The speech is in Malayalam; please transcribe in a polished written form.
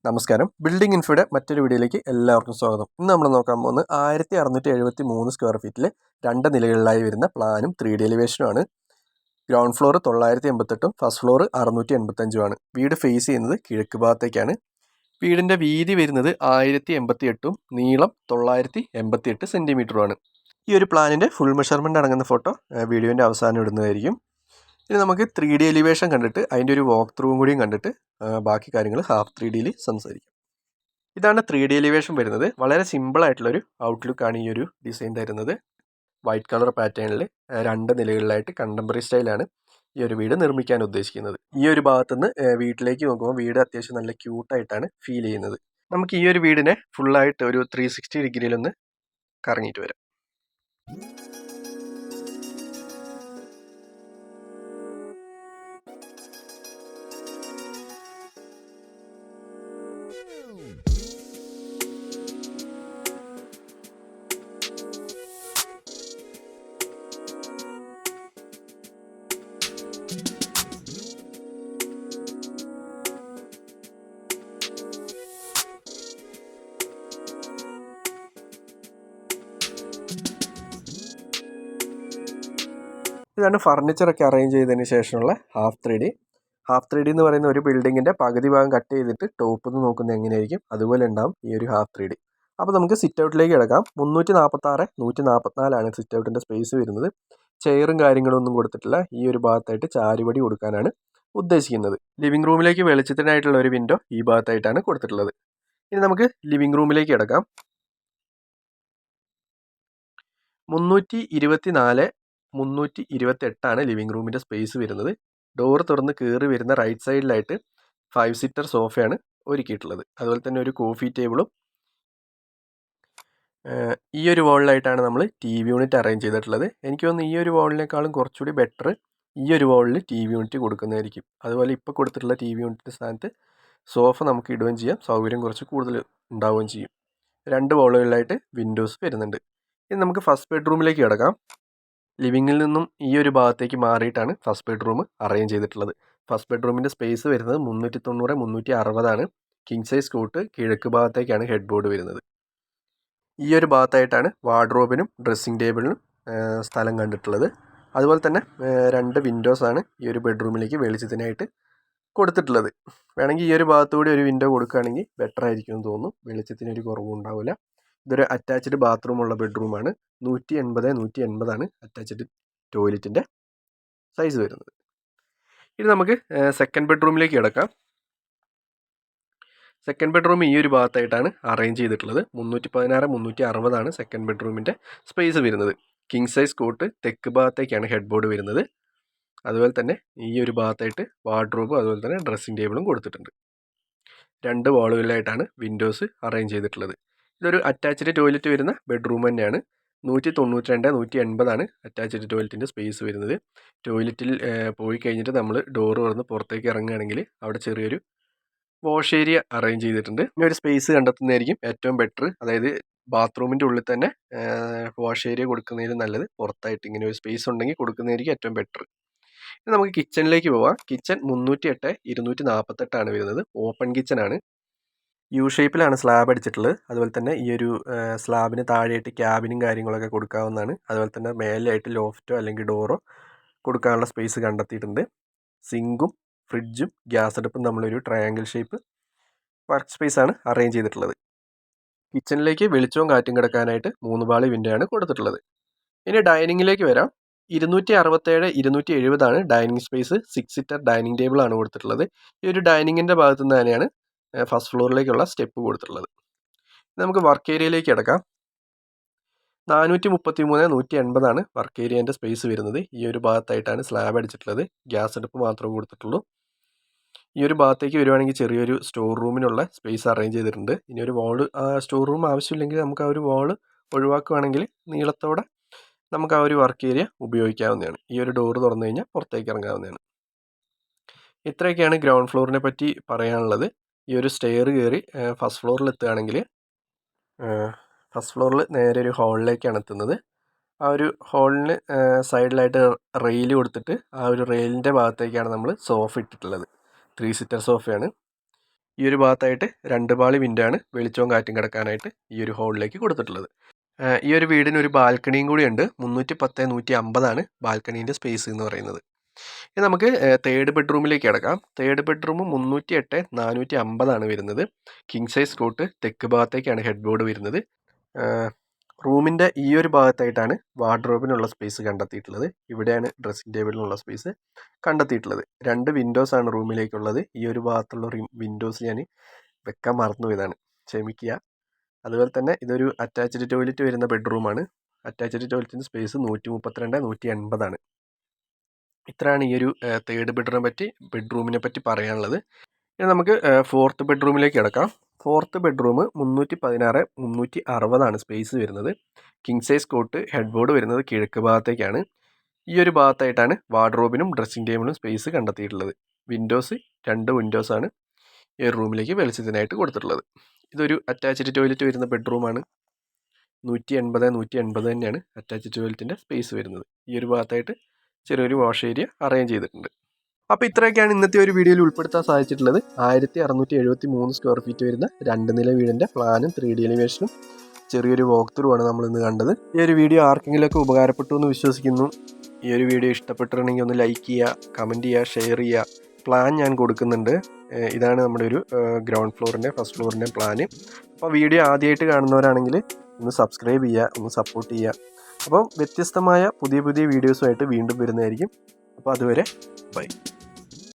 നമസ്കാരം. ബിൽഡിംഗ് ഇൻഫോയുടെ മറ്റൊരു വീഡിയോയിലേക്ക് എല്ലാവർക്കും സ്വാഗതം. ഇന്ന് നമ്മൾ നോക്കാൻ പോകുന്നത് 1673 സ്ക്വയർ ഫീറ്റിൽ 2 നിലകളിലായി വരുന്ന പ്ലാനും 3D എലിവേഷനുമാണ്. ഗ്രൗണ്ട് ഫ്ലോർ 988ഉം ഫസ്റ്റ് ഫ്ലോർ 685ഉമാണ്. വീട് ഫേസ് ചെയ്യുന്നത് കിഴക്ക് ഭാഗത്തേക്കാണ്. വീടിൻ്റെ വീതി വരുന്നത് 1088ഉം നീളം 988 സെൻറ്റിമീറ്ററുമാണ്. ഈ ഒരു പ്ലാനിൻ്റെ ഫുൾ മെഷർമെൻ്റ് അടങ്ങുന്ന ഫോട്ടോ വീഡിയോൻ്റെ അവസാനം ഇടുന്നതായിരിക്കും. ഇനി നമുക്ക് 3D എലിവേഷൻ കണ്ടിട്ട് അതിൻ്റെ ഒരു വാക്ക് ത്രൂവും കൂടിയും കണ്ടിട്ട് ബാക്കി കാര്യങ്ങൾ ഹാഫ് 3Dയിൽ സംസാരിക്കാം. ഇതാണ് 3D എലിവേഷൻ വരുന്നത്. വളരെ സിമ്പിളായിട്ടുള്ളൊരു ഔട്ട്ലുക്കാണ് ഈ ഒരു ഡിസൈൻ തരുന്നത്. വൈറ്റ് കളർ പാറ്റേണിൽ 2 നിലകളിലായിട്ട് കണ്ടംപററി സ്റ്റൈലാണ് ഈ ഒരു വീട് നിർമ്മിക്കാൻ ഉദ്ദേശിക്കുന്നത്. ഈ ഒരു ഭാഗത്തുനിന്ന് വീട്ടിലേക്ക് നോക്കുമ്പോൾ വീട് അത്യാവശ്യം നല്ല ക്യൂട്ടായിട്ടാണ് ഫീൽ ചെയ്യുന്നത്. നമുക്ക് ഈ ഒരു വീടിനെ ഫുള്ളായിട്ട് ഒരു 360 ഡിഗ്രിയിലൊന്ന് കറങ്ങിയിട്ട് വരാം. ഇതാണ് ഫർണിച്ചറൊക്കെ അറേഞ്ച് ചെയ്തതിന് ശേഷമുള്ള ഹാഫ് 3D. ഹാഫ് 3D എന്ന് പറയുന്ന ഒരു ബിൽഡിങ്ങിൻ്റെ പകുതി ഭാഗം കട്ട് ചെയ്തിട്ട് ടോപ്പിൽ നിന്ന് നോക്കുന്നത് എങ്ങനെയായിരിക്കും അതുപോലെ ഉണ്ടാവും ഈ ഒരു ഹാഫ് 3D. അപ്പോൾ നമുക്ക് സിറ്റ് ഔട്ടിലേക്ക് കിടക്കാം. 346 144 സിറ്റ് ഔട്ടിൻ്റെ സ്പേസ് വരുന്നത്. ചെയറും കാര്യങ്ങളൊന്നും കൊടുത്തിട്ടില്ല. ഈ ഒരു ഭാഗത്തായിട്ട് ചാരുപടി കൊടുക്കാനാണ് ഉദ്ദേശിക്കുന്നത്. ലിവിംഗ് റൂമിലേക്ക് വെളിച്ചത്തിനായിട്ടുള്ള ഒരു വിൻഡോ ഈ ഭാഗത്തായിട്ടാണ് കൊടുത്തിട്ടുള്ളത്. ഇനി നമുക്ക് ലിവിംഗ് റൂമിലേക്ക് കിടക്കാം. 324 328 ലിവിംഗ് റൂമിൻ്റെ സ്പേസ് വരുന്നത്. ഡോർ തുറന്ന് കയറി വരുന്ന റൈറ്റ് സൈഡിലായിട്ട് 5 സീറ്റർ സോഫയാണ് ഒരുക്കിയിട്ടുള്ളത്. അതുപോലെ തന്നെ ഒരു കോഫി ടേബിളും ഈ ഒരു വാളിലായിട്ടാണ് നമ്മൾ TV യൂണിറ്റ് അറേഞ്ച് ചെയ്തിട്ടുള്ളത്. എനിക്ക് തോന്നുന്നു ഈ ഒരു വാളിനേക്കാളും കുറച്ചുകൂടി ബെറ്റർ ഈ ഒരു വാളിൽ TV യൂണിറ്റ് കൊടുക്കുന്നതായിരിക്കും. അതുപോലെ ഇപ്പോൾ കൊടുത്തിട്ടുള്ള TV യൂണിറ്റിൻ്റെ സ്ഥാനത്ത് സോഫ നമുക്ക് ഇടുകയും ചെയ്യാം. സൗകര്യം കുറച്ച് കൂടുതൽ ഉണ്ടാവുകയും ചെയ്യും. 2 വാളുകളിലായിട്ട് വിൻഡോസ് വരുന്നുണ്ട്. ഇനി നമുക്ക് ഫസ്റ്റ് ബെഡ്റൂമിലേക്ക് കിടക്കാം. ലിവിങ്ങിൽ നിന്നും ഈ ഒരു ഭാഗത്തേക്ക് മാറിയിട്ടാണ് ഫസ്റ്റ് ബെഡ്റൂം അറേഞ്ച് ചെയ്തിട്ടുള്ളത്. ഫസ്റ്റ് ബെഡ്റൂമിൻ്റെ സ്പേസ് വരുന്നത് 390 360 കിങ് സൈസ് കോട്ട്. കിഴക്ക് ഭാഗത്തേക്കാണ് ഹെഡ് ബോർഡ് വരുന്നത്. ഈ ഒരു ഭാഗത്തായിട്ടാണ് വാർഡ്രോബിനും ഡ്രസ്സിംഗ് ടേബിളിനും സ്ഥലം കണ്ടിട്ടുള്ളത്. അതുപോലെ തന്നെ 2 വിൻഡോസാണ് ഈ ഒരു ബെഡ്റൂമിലേക്ക് വെളിച്ചത്തിനായിട്ട് കൊടുത്തിട്ടുള്ളത്. വേണമെങ്കിൽ ഈ ഒരു ഭാഗത്തുകൂടി ഒരു വിൻഡോ കൊടുക്കുകയാണെങ്കിൽ ബെറ്റർ ആയിരിക്കും എന്ന് തോന്നുന്നു. വെളിച്ചത്തിനൊരു കുറവും ഉണ്ടാവില്ല. ഇതൊരു അറ്റാച്ച്ഡ് ബാത്റൂമുള്ള ബെഡ്റൂമാണ്. 180 അറ്റാച്ച്ഡ് ടോയ്ലറ്റിൻ്റെ സൈസ് വരുന്നത്. ഇനി നമുക്ക് സെക്കൻഡ് ബെഡ്റൂമിലേക്ക് കിടക്കാം. സെക്കൻഡ് ബെഡ്റൂം ഈ ഒരു ഭാഗത്തായിട്ടാണ് അറേഞ്ച് ചെയ്തിട്ടുള്ളത്. 316 360 സെക്കൻഡ് ബെഡ്റൂമിൻ്റെ സ്പേസ് വരുന്നത്. King size coat. തെക്ക് ഭാഗത്തേക്കാണ് ഹെഡ് ബോർഡ് വരുന്നത്. അതുപോലെ തന്നെ ഈ ഒരു ഭാഗത്തായിട്ട് വാർഡ്രോബും അതുപോലെ തന്നെ ഡ്രസ്സിംഗ് ടേബിളും കൊടുത്തിട്ടുണ്ട്. 2 വാളുകളിലായിട്ടാണ് വിൻഡോസ് അറേഞ്ച് ചെയ്തിട്ടുള്ളത്. ഇതൊരു അറ്റാച്ച്ഡ് ടോയ്ലറ്റ് വരുന്ന ബെഡ്റൂം തന്നെയാണ്. 192 180 അറ്റാച്ച്ഡ് ടോയ്ലറ്റിൻ്റെ സ്പേസ് വരുന്നത്. ടോയ്ലറ്റിൽ പോയി കഴിഞ്ഞിട്ട് നമ്മൾ ഡോറ് തുറന്ന് പുറത്തേക്ക് ഇറങ്ങുകയാണെങ്കിൽ അവിടെ ചെറിയൊരു വാഷ് ഏരിയ അറേഞ്ച് ചെയ്തിട്ടുണ്ട്. ഇനി ഒരു സ്പേസ് കണ്ടെത്തുന്നതായിരിക്കും ഏറ്റവും ബെറ്റർ. അതായത് ബാത്റൂമിൻ്റെ ഉള്ളിൽ തന്നെ വാഷ് ഏരിയ കൊടുക്കുന്നതിന് നല്ലത് പുറത്തായിട്ട് ഇങ്ങനെ ഒരു സ്പേസ് ഉണ്ടെങ്കിൽ കൊടുക്കുന്നതായിരിക്കും ഏറ്റവും ബെറ്റർ. ഇനി നമുക്ക് കിച്ചണിലേക്ക് പോവാം. കിച്ചൺ 308 248 വരുന്നത്. ഓപ്പൺ കിച്ചണാണ്. യു ഷേപ്പിലാണ് സ്ലാബ് അടിച്ചിട്ടുള്ളത്. അതുപോലെ തന്നെ ഈ ഒരു സ്ലാബിന് താഴെയായിട്ട് ക്യാബിനും കാര്യങ്ങളൊക്കെ കൊടുക്കാവുന്നതാണ്. അതുപോലെ തന്നെ മേലെയായിട്ട് ലോഫ്റ്റോ അല്ലെങ്കിൽ ഡോറോ കൊടുക്കാനുള്ള സ്പേസ് കണ്ടെത്തിയിട്ടുണ്ട്. സിങ്കും ഫ്രിഡ്ജും ഗ്യാസ് അടുപ്പും നമ്മളൊരു ട്രയാങ്കിൾ ഷേപ്പ് വർക്ക് സ്പേസാണ് അറേഞ്ച് ചെയ്തിട്ടുള്ളത്. കിച്ചണിലേക്ക് വെളിച്ചവും കാറ്റും കിടക്കാനായിട്ട് 3 പാളി വിൻഡോ ആണ് കൊടുത്തിട്ടുള്ളത്. ഇനി ഡൈനിങ്ങിലേക്ക് വരാം. 267 270 ഡൈനിങ് സ്പേസ്. 6 സീറ്റർ ഡൈനിങ് ടേബിളാണ് കൊടുത്തിട്ടുള്ളത്. ഈ ഒരു ഡൈനിങ്ങിൻ്റെ ഭാഗത്തു നിന്ന് തന്നെയാണ് ഫസ്റ്റ് ഫ്ലോറിലേക്കുള്ള സ്റ്റെപ്പ് കൊടുത്തിട്ടുള്ളത്. നമുക്ക് വർക്ക് ഏരിയയിലേക്ക് കിടക്കാം. 433 180 വർക്ക് ഏരിയേൻ്റെ സ്പേസ് വരുന്നത്. ഈ ഒരു ഭാഗത്തായിട്ടാണ് സ്ലാബ് അടിച്ചിട്ടുള്ളത്. ഗ്യാസ് അടുപ്പ് മാത്രമേ കൊടുത്തിട്ടുള്ളൂ. ഈ ഒരു ഭാഗത്തേക്ക് വരുവാണെങ്കിൽ ചെറിയൊരു സ്റ്റോർ റൂമിനുള്ള സ്പേസ് അറേഞ്ച് ചെയ്തിട്ടുണ്ട്. ഇനി ഒരു വാള് സ്റ്റോർ റൂം ആവശ്യമില്ലെങ്കിൽ നമുക്ക് ആ ഒരു വാള് ഒഴിവാക്കുകയാണെങ്കിൽ നീളത്തോടെ നമുക്ക് ആ ഒരു വർക്ക് ഏരിയ ഉപയോഗിക്കാവുന്നതാണ്. ഈ ഒരു ഡോറ് തുറന്നു കഴിഞ്ഞാൽ പുറത്തേക്ക് ഇറങ്ങാവുന്നതാണ്. ഇത്രയൊക്കെയാണ് ഗ്രൗണ്ട് ഫ്ലോറിനെ പറ്റി പറയാനുള്ളത്. ഈ ഒരു സ്റ്റെയർ കയറി ഫസ്റ്റ് ഫ്ലോറിൽ എത്തുകയാണെങ്കിൽ ഫസ്റ്റ് ഫ്ലോറിൽ നേരെ ഒരു ഹാളിലേക്കാണ് എത്തുന്നത്. ആ ഒരു ഹാളിന് സൈഡിലായിട്ട് റെയിൽ കൊടുത്തിട്ട് ആ ഒരു റെയിലിൻ്റെ ഭാഗത്തേക്കാണ് നമ്മൾ സോഫ ഇട്ടിട്ടുള്ളത്. 3 സീറ്റർ സോഫയാണ്. ഈ ഒരു ഭാഗത്തായിട്ട് 2 പാളി വിൻഡോ ആണ് വെളിച്ചവും കാറ്റും കിടക്കാനായിട്ട് ഈ ഒരു ഹോളിലേക്ക് കൊടുത്തിട്ടുള്ളത്. ഈ ഒരു വീടിന് ഒരു ബാൽക്കണിയും കൂടി ഉണ്ട്. 310 150 ബാൽക്കണീൻ്റെ സ്പേസ് എന്ന് പറയുന്നത്. ഇനി നമുക്ക് തേർഡ് ബെഡ്റൂമിലേക്ക് കിടക്കാം. തേർഡ് ബെഡ്റൂം 308 450 വരുന്നത്. കിങ് സൈസ് കോട്ട് തെക്ക് ഭാഗത്തേക്കാണ് ഹെഡ് ബോർഡ് വരുന്നത്. റൂമിൻ്റെ ഈ ഒരു ഭാഗത്തായിട്ടാണ് വാർഡ്രോബിനുള്ള സ്പേസ് കണ്ടെത്തിയിട്ടുള്ളത്. ഇവിടെയാണ് ഡ്രസ്സിംഗ് ടേബിളിനുള്ള സ്പേസ് കണ്ടെത്തിയിട്ടുള്ളത്. 2 വിൻഡോസാണ് റൂമിലേക്കുള്ളത്. ഈ ഒരു ഭാഗത്തുള്ള വിൻഡോസ് ഞാൻ വെക്കാൻ മറന്നു പോയതാണ്, ക്ഷമിക്കുക. അതുപോലെ തന്നെ ഇതൊരു അറ്റാച്ച്ഡ് ടോയ്ലറ്റ് വരുന്ന ബെഡ്റൂമാണ്. അറ്റാച്ച്ഡ് ടോയ്ലറ്റിൻ്റെ സ്പേസ് 132 180. ഇത്രയാണ് ഈ ഒരു തേർഡ് ബെഡ്റൂമിനെ പറ്റി പറയാനുള്ളത്. ഇനി നമുക്ക് ഫോർത്ത് ബെഡ്റൂമിലേക്ക് കിടക്കാം. ഫോർത്ത് ബെഡ്റൂം 316 360 സ്പേസ് വരുന്നത്. King size coat head board വരുന്നത് കിഴക്ക് ഭാഗത്തേക്കാണ്. ഈ ഒരു ഭാഗത്തായിട്ടാണ് വാർഡ്രോബിനും ഡ്രസ്സിംഗ് ടേബിളിനും സ്പേസ് കണ്ടെത്തിയിട്ടുള്ളത്. 2 വിൻഡോസാണ് ഈ ഒരു റൂമിലേക്ക് വെളിച്ചത്തിനായിട്ട് കൊടുത്തിട്ടുള്ളത്. ഇതൊരു അറ്റാച്ച്ഡ് ടോയ്ലറ്റ് വരുന്ന ബെഡ്റൂമാണ്. 180 180 തന്നെയാണ് അറ്റാച്ച്ഡ് ടോയ്ലറ്റിൻ്റെ സ്പേസ് വരുന്നത്. ഈ ഒരു ഭാഗത്തായിട്ട് ചെറിയൊരു വാഷ് ഏരിയ അറേഞ്ച് ചെയ്തിട്ടുണ്ട്. അപ്പോൾ ഇത്രയൊക്കെയാണ് ഇന്നത്തെ ഒരു വീഡിയോയിൽ ഉൾപ്പെടുത്താൻ സാധിച്ചിട്ടുള്ളത്. 1673 സ്ക്വയർ ഫീറ്റ് വരുന്ന 2 നില വീടിൻ്റെ പ്ലാനും 3D എലിവേഷനും ചെറിയൊരു വോക്ക് ത്രൂ ആണ് നമ്മൾ ഇന്ന് കണ്ടത്. ഈ ഒരു വീഡിയോ ആർക്കെങ്കിലുമൊക്കെ ഉപകാരപ്പെട്ടു എന്ന് വിശ്വസിക്കുന്നു. ഈ ഒരു വീഡിയോ ഇഷ്ടപ്പെട്ടിട്ടുണ്ടെങ്കിൽ ഒന്ന് ലൈക്ക് ചെയ്യുക, കമൻറ്റ് ചെയ്യുക, ഷെയർ ചെയ്യുക. പ്ലാൻ ഞാൻ കൊടുക്കുന്നുണ്ട്. ഇതാണ് നമ്മുടെ ഒരു ഗ്രൗണ്ട് ഫ്ലോറിൻ്റെ ഫസ്റ്റ് ഫ്ലോറിൻ്റെ പ്ലാന്. അപ്പോൾ വീഡിയോ ആദ്യമായിട്ട് കാണുന്നവരാണെങ്കിൽ ഒന്ന് സബ്സ്ക്രൈബ് ചെയ്യുക, ഒന്ന് സപ്പോർട്ട് ചെയ്യുക. അപ്പം വ്യത്യസ്തമായ പുതിയ വീഡിയോസുമായിട്ട് വീണ്ടും വരുന്നതായിരിക്കും. അപ്പോൾ അതുവരെ ബൈ.